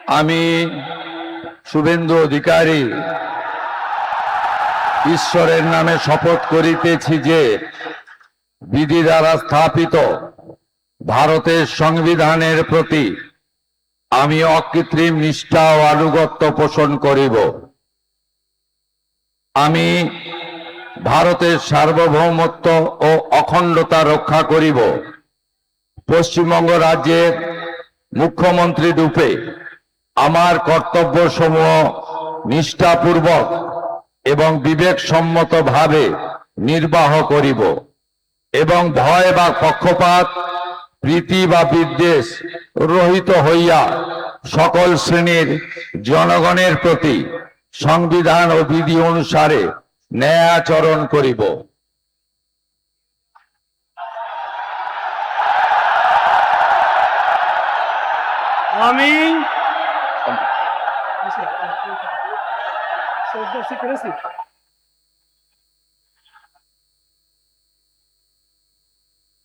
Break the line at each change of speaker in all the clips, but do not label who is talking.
আমি শুভেন্দু অধিকারী ঈশ্বরের নামে শপথ করিতেছি যে বিধি দ্বারা স্থাপিত ভারতের সংবিধানের প্রতি আমি অকৃত্রিম নিষ্ঠা ও আনুগত্য পোষণ করিব। আমি ভারতের সার্বভৌমত্ব ও অখণ্ডতা রক্ষা করিব। পশ্চিমবঙ্গ রাজ্যের মুখ্যমন্ত্রী রূপে আমার কর্তব্যসমূহ নিষ্ঠাপূর্বক এবং বিবেকসম্মতভাবে নির্বাহ করিব এবং ভয় বা পক্ষপাত, প্রীতি বা বিদ্বেষ রহিত হইয়া সকল শ্রেণীর জনগণের প্রতি সংবিধান ও বিধি অনুসারে ন্যায় আচরণ করিব।
আমি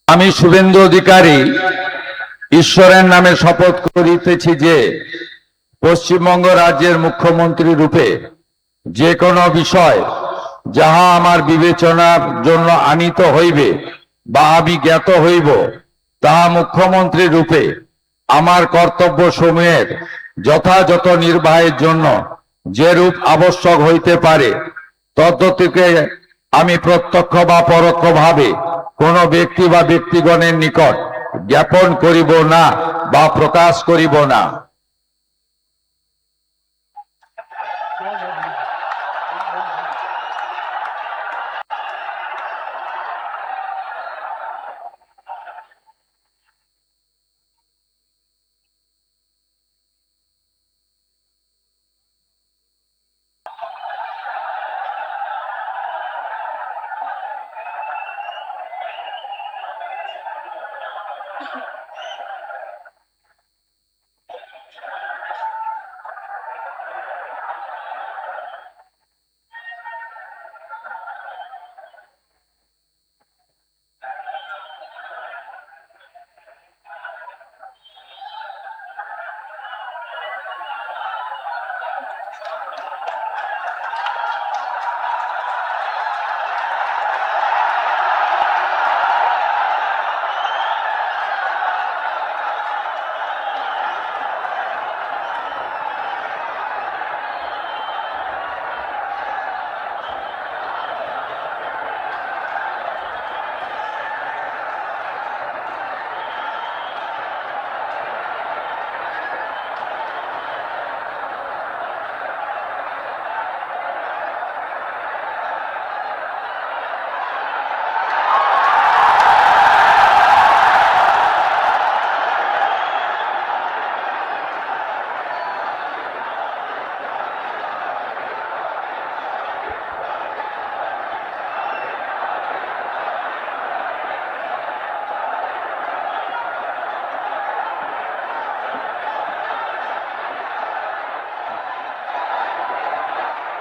আমি শুভেন্দু অধিকারী ঈশ্বরের নামে শপথ করিতেছি যে পশ্চিমবঙ্গ রাজ্যের মুখ্যমন্ত্রী রূপে যে কোনো বিষয় যাহা আমার বিবেচনার জন্য আনিত হইবে বা আমি জ্ঞাত হইব, তাহা মুখ্যমন্ত্রী রূপে আমার কর্তব্য সমূহের যথাযথ নির্বাহের জন্য যেরূপ আবশ্যক হইতে পারে তদ্গতিকে আমি প্রত্যক্ষ বা পরোক্ষভাবে কোন ব্যক্তি বা ব্যক্তিগণের নিকট জ্ঞাপন করিব না বা প্রকাশ করিব না।